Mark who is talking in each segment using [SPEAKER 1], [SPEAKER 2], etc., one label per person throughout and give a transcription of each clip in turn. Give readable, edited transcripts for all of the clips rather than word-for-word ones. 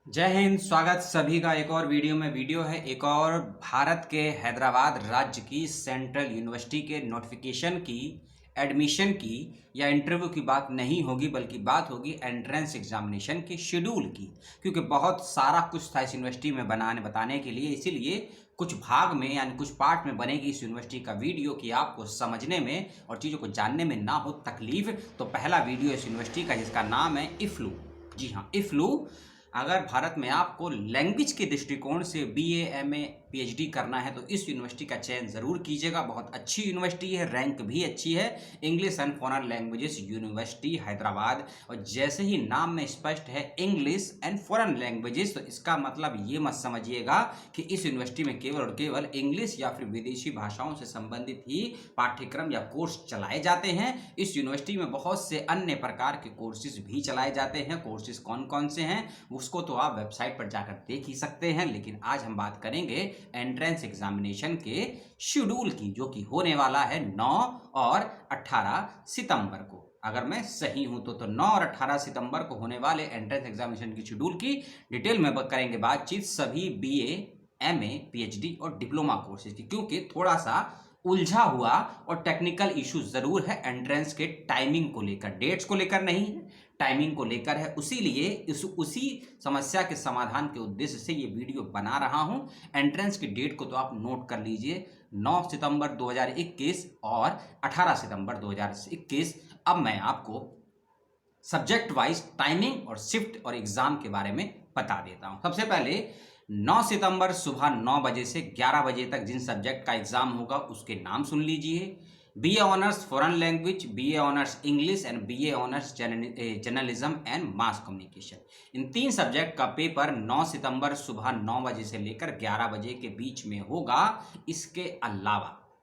[SPEAKER 1] जय हिंद। स्वागत सभी का एक और वीडियो में। वीडियो है एक और भारत के हैदराबाद राज्य की सेंट्रल यूनिवर्सिटी के नोटिफिकेशन की, एडमिशन की या इंटरव्यू की बात नहीं होगी, बल्कि बात होगी एंट्रेंस एग्जामिनेशन के शेड्यूल की। क्योंकि बहुत सारा कुछ था इस यूनिवर्सिटी में बताने के लिए, इसीलिए कुछ भाग में यानी कुछ पार्ट में बनेगी इस यूनिवर्सिटी का वीडियो कि आपको समझने में और चीज़ों को जानने में ना हो तकलीफ। तो पहला वीडियो इस यूनिवर्सिटी का जिसका नाम है इफ्लू। जी हाँ, इफ्लू। अगर भारत में आपको लैंग्वेज के दृष्टिकोण से बीए, एमए, पीएचडी करना है तो इस यूनिवर्सिटी का चयन ज़रूर कीजिएगा। बहुत अच्छी यूनिवर्सिटी है, रैंक भी अच्छी है। English and foreign languages university Hyderabad. और जैसे ही नाम में स्पष्ट है इंग्लिश एंड फॉरेन लैंग्वेजेस, तो इसका मतलब ये मत समझिएगा कि इस यूनिवर्सिटी में केवल और केवल इंग्लिश या फिर विदेशी भाषाओं से संबंधित ही पाठ्यक्रम या कोर्स चलाए जाते हैं। इस यूनिवर्सिटी में बहुत से अन्य प्रकार के कोर्सेज भी चलाए जाते हैं। कोर्सेज कौन कौन से हैं उसको तो आप वेबसाइट पर जाकर देख ही सकते हैं, लेकिन आज हम बात करेंगे एंट्रेंस एग्जामिनेशन के शेड्यूल की, जो कि होने वाला है 9 और 18 सितंबर को। अगर मैं सही हूं तो 9 और 18 सितंबर को होने वाले एंट्रेंस एग्जामिनेशन की शेड्यूल की डिटेल में करेंगे बातचीत सभी बीए, एमए, पीएचडी और डिप्लोमा कोर्सेज की। क्योंकि थोड़ा सा उलझा हुआ और टेक्निकल इशू जरूर है एंट्रेंस के टाइमिंग को लेकर, डेट्स को लेकर नहीं है, टाइमिंग को लेकर है। उसीलिए उसी समस्या के समाधान के उद्देश्य से ये वीडियो बना रहा हूं। एंट्रेंस की डेट को तो आप नोट कर लीजिए, 9 सितंबर 2021 और 18 सितंबर 2021। अब मैं आपको सब्जेक्ट वाइज टाइमिंग और शिफ्ट और एग्जाम के बारे में बता देता हूं। सबसे पहले 9 सितंबर सुबह 9 बजे से 11 बजे तक जिन सब्जेक्ट का एग्जाम होगा उसके नाम सुन लीजिए। BA honours foreign language, BA honours English and BA honours journalism and mass communication. In 3 subject का पेपर 9 सितंबर सुबह 9 बजे से लेकर 11 बजे के बीच में होगा।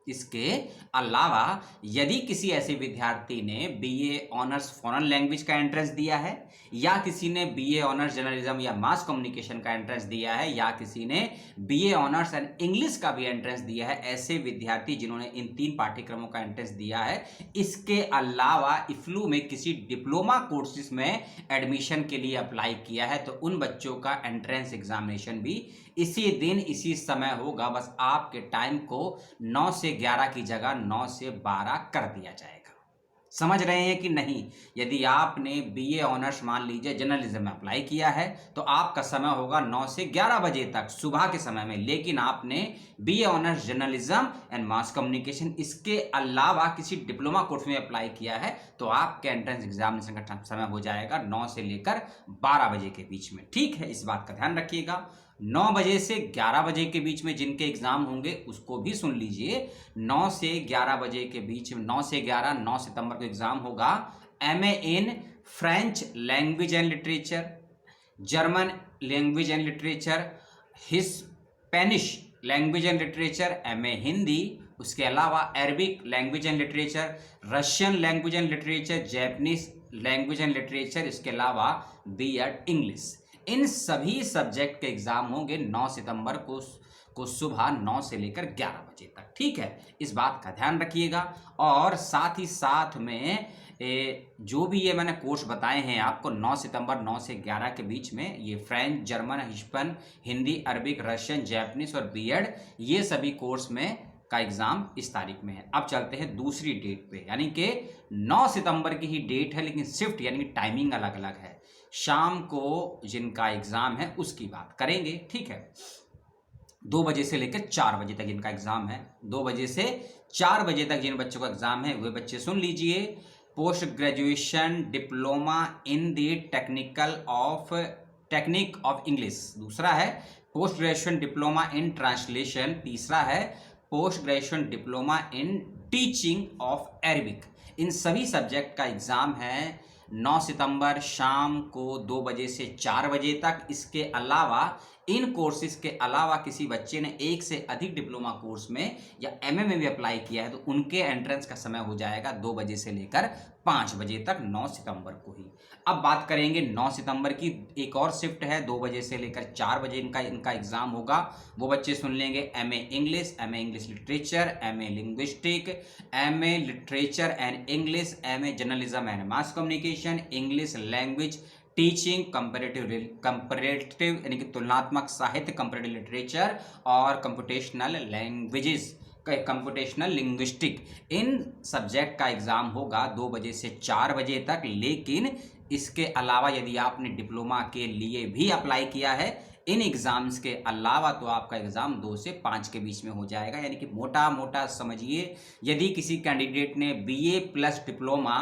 [SPEAKER 1] इसके अलावा यदि किसी ऐसे विद्यार्थी ने बीए ऑनर्स फॉरेन लैंग्वेज का एंट्रेंस दिया है, या किसी ने बीए ऑनर्स जर्नलिज्म या मास कम्युनिकेशन का एंट्रेंस दिया है, या किसी ने बीए ऑनर्स एंड इंग्लिश का भी एंट्रेंस दिया है, ऐसे विद्यार्थी जिन्होंने इन 3 पाठ्यक्रमों का एंट्रेंस दिया है, इसके अलावा इफ्लू में किसी डिप्लोमा कोर्सेज में एडमिशन के लिए अप्लाई किया है, तो उन बच्चों का एंट्रेंस एग्जामिनेशन भी इसी दिन इसी समय होगा। बस आपके टाइम को 9 से 11 की जगह 9 से 12 कर दिया जाएगा। समझ रहे हैं कि नहीं? यदि आपने बीए ऑनर्स मान लीजिए जर्नलिज्म में अप्लाई किया है तो आपका समय होगा 9 से 11 बजे तक सुबह के समय में। लेकिन आपने BA honours journalism and mass communication इसके अलावा किसी डिप्लोमा कोर्स में अप्लाई किया है तो आपके एंट्रेंस एग्जामिनेशन का समय हो जाएगा 9 से लेकर 12 बजे के बीच में। ठीक है, इस बात का ध्यान रखिएगा। 9 बजे से 11 बजे के बीच में जिनके एग्जाम होंगे उसको भी सुन लीजिए। 9 से 11 बजे के बीच में 9 से 11 9 सितंबर को एग्जाम होगा MA in French language and literature, German language and literature, Hispanic language and literature, MA Hindi. उसके अलावा Arabic language and literature, Russian language and literature, Japanese language and literature, इसके अलावा बीएड इंग्लिश। इन सभी सब्जेक्ट के exam होंगे 9 सितंबर को सुबह 9 से लेकर 11 बजे तक। ठीक है, इस बात का ध्यान रखिएगा। और साथ ही साथ में जो भी ये मैंने कोर्स बताए हैं आपको 9 सितंबर 9 से 11 के बीच में, ये French, German, Hispanic, Hindi, Arabic, Russian, Japanese और बीएड, ये सभी कोर्स में का एग्जाम इस तारीख में है। अब चलते हैं दूसरी डेट पे, यानी कि 9 सितंबर की ही डेट है, लेकिन शिफ्ट यानी कि टाइमिंग अलग अलग है। शाम को जिनका एग्जाम है उसकी बात करेंगे। ठीक है, 2 बजे से लेकर 4 बजे तक जिनका एग्जाम है, 2 बजे से 4 बजे तक जिन बच्चों का एग्जाम है वे बच्चे सुन लीजिए। Post graduation diploma in the technique of English, दूसरा है post graduation diploma in translation, तीसरा है post graduation diploma in teaching of Arabic. इन सभी सब्जेक्ट का एग्जाम है 9 सितंबर शाम को 2 बजे से 4 बजे तक। इसके अलावा इन कोर्सेज के अलावा किसी बच्चे ने एक से अधिक डिप्लोमा कोर्स में या एमए में भी अप्लाई किया है तो उनके एंट्रेंस का समय हो जाएगा 2 बजे से लेकर 5 बजे तक 9 सितंबर को ही। अब बात करेंगे 9 सितंबर की, एक और शिफ्ट है 2 बजे से लेकर 4 बजे इनका एग्जाम होगा। वो बच्चे सुन लेंगे MA English, MA English literature, MA linguistic, MA literature and English, MA journalism and mass communication, English language teaching, comparative यानी कि तुलनात्मक साहित्य, कंपैरेटिव लिटरेचर, और कंप्यूटेशनल लैंग्वेजेस, कंप्यूटेशनल लिंग्विस्टिक, इन सब्जेक्ट का एग्ज़ाम होगा 2 बजे से 4 बजे तक। लेकिन इसके अलावा यदि आपने डिप्लोमा के लिए भी अप्लाई किया है, इन एग्ज़ाम्स के अलावा, तो आपका एग्ज़ाम 2 से 5 के बीच में हो जाएगा। यानी कि मोटा मोटा समझिए, यदि किसी कैंडिडेट ने BA plus diploma,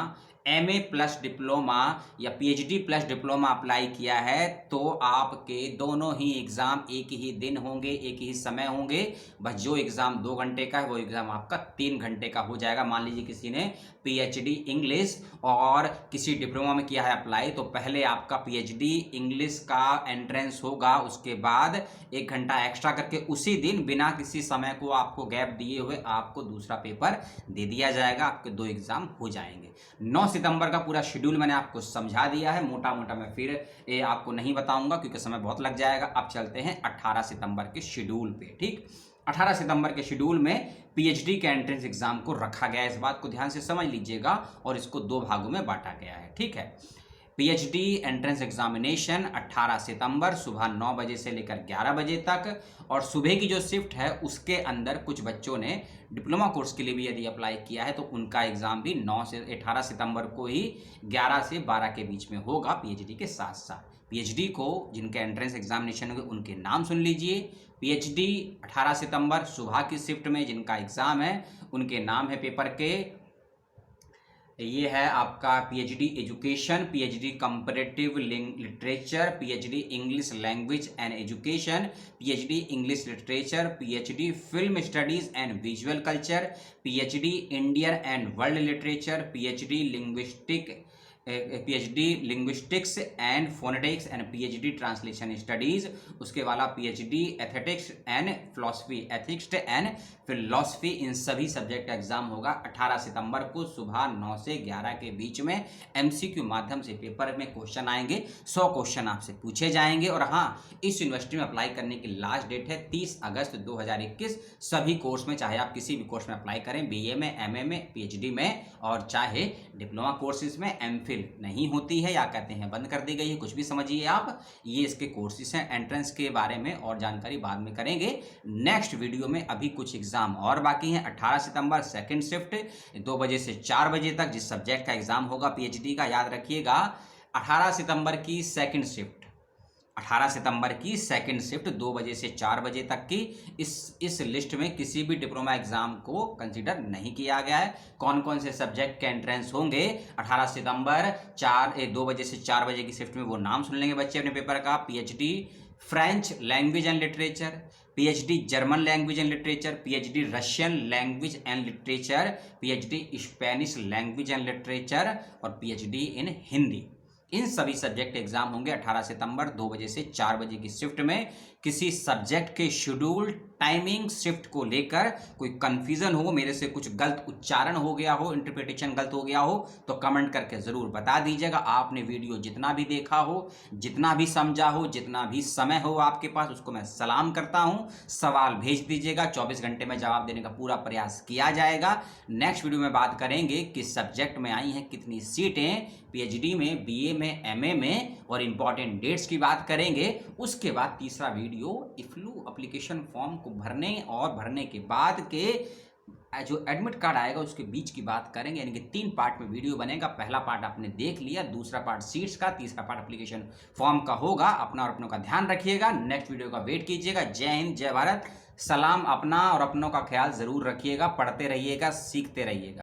[SPEAKER 1] MA plus diploma या पीएचडी प्लस डिप्लोमा अप्लाई किया है, तो आपके दोनों ही एग्ज़ाम एक ही दिन होंगे, एक ही समय होंगे। बस जो एग्ज़ाम 2 घंटे का है वो एग्ज़ाम आपका 3 घंटे का हो जाएगा। मान लीजिए किसी ने पीएचडी इंग्लिश और किसी डिप्लोमा में किया है अप्लाई, तो पहले आपका पीएचडी इंग्लिश का एंट्रेंस होगा, उसके बाद 1 घंटा एक्स्ट्रा करके उसी दिन बिना किसी समय को आपको गैप दिए हुए आपको दूसरा पेपर दे दिया जाएगा। आपके 2 एग्ज़ाम हो जाएंगे। 9 सितंबर का पूरा शेड्यूल मैंने आपको समझा दिया है, मोटा मोटा मैं फिर ये आपको नहीं बताऊंगा क्योंकि समय बहुत लग जाएगा। अब चलते हैं 18 सितंबर के शेड्यूल पे। ठीक, 18 सितंबर के शेड्यूल में पीएचडी के एंट्रेंस एग्जाम को रखा गया है। इस बात को ध्यान से समझ लीजिएगा, और इसको 2 भागों में बांटा गया है। ठीक है, पीएचडी एंट्रेंस एग्जामिनेशन 18 सितंबर सुबह 9 बजे से लेकर 11 बजे तक, और सुबह की जो शिफ्ट है उसके अंदर कुछ बच्चों ने डिप्लोमा कोर्स के लिए भी यदि अप्लाई किया है, तो उनका एग्ज़ाम भी 9 से 18 सितंबर को ही 11 से 12 के बीच में होगा पीएचडी के साथ साथ। पीएचडी को जिनके एंट्रेंस एग्जामिनेशन होंगे उनके नाम सुन लीजिए। पीएचडी 18 सितंबर सुबह की शिफ्ट में जिनका एग्ज़ाम है उनके नाम है पेपर के, ये है आपका PhD education, PhD comparative literature, PhD English language and education, PhD English literature, PhD film studies and visual culture, PhD Indian and world literature, PhD linguistics and phonetics and PhD translation studies. उसके वाला PhD ethics and philosophy. इन सभी subject का exam होगा 18 सितंबर को सुबह 9 से 11 के बीच में। एमसीक्यू माध्यम से पेपर में क्वेश्चन आएंगे, 100 क्वेश्चन आपसे पूछे जाएंगे। और हाँ, इस यूनिवर्सिटी में अप्लाई करने की लास्ट डेट है 30 अगस्त 2021। सभी कोर्स में, चाहे आप किसी भी कोर्स में अप्लाई करें, बीए में, एमए में, पीएचडी में, और चाहे डिप्लोमा कोर्सेज में, एमफिल नहीं होती है या कहते हैं बंद कर दी गई है, कुछ भी समझिए आप, ये इसके कोर्सेज हैं। एंट्रेंस के बारे में और जानकारी बाद में करेंगे नेक्स्ट वीडियो में। अभी कुछ एग्जाम और बाकी हैं। 18 सितंबर सेकंड शिफ्ट 2 बजे से 4 बजे तक, जिस सब्जेक्ट का एग्जाम होगा पीएचडी का, याद रखिएगा 18 सितंबर की सेकंड शिफ्ट, 18 सितंबर की सेकंड शिफ्ट 2 बजे से 4 बजे तक की। इस लिस्ट में किसी भी डिप्लोमा एग्जाम को कंसीडर नहीं किया गया है। कौन कौन से सब्जेक्ट के एंट्रेंस होंगे 18 सितंबर 2 बजे से 4 बजे की शिफ्ट में, वो नाम सुन लेंगे बच्चे अपने पेपर का। PhD French language and literature, PhD German language and literature, PhD Russian language and literature, PhD Spanish language and literature, और पीएचडी इन हिंदी। इन सभी सब्जेक्ट एग्जाम होंगे 18 सितंबर 2 बजे से 4 बजे की शिफ्ट में। किसी सब्जेक्ट के शेड्यूल, टाइमिंग, शिफ्ट को लेकर कोई कंफ्यूजन हो, मेरे से कुछ गलत उच्चारण हो गया हो, इंटरप्रिटेशन गलत हो गया हो, तो कमेंट करके ज़रूर बता दीजिएगा। आपने वीडियो जितना भी देखा हो, जितना भी समझा हो, जितना भी समय हो आपके पास, उसको मैं सलाम करता हूं। सवाल भेज दीजिएगा, 24 घंटे में जवाब देने का पूरा प्रयास किया जाएगा। नेक्स्ट वीडियो में बात करेंगे किस सब्जेक्ट में आई हैं कितनी सीटें पीएचडी में, बीए में, एमए में, और इंपॉर्टेंट डेट्स की बात करेंगे। उसके बाद तीसरा वीडियो इफ्लू एप्लीकेशन फॉर्म को भरने और भरने के बाद के जो एडमिट कार्ड आएगा उसके बीच की बात करेंगे। यानी कि 3 पार्ट में वीडियो बनेगा। पहला पार्ट आपने देख लिया, दूसरा पार्ट सीट्स का, तीसरा पार्ट एप्लीकेशन फॉर्म का होगा। अपना और अपनों का ध्यान रखिएगा। नेक्स्ट वीडियो का वेट कीजिएगा। जय हिंद, जय भारत। सलाम। अपना और अपनों का ख्याल जरूर रखिएगा, पढ़ते रहिएगा, सीखते रहिएगा।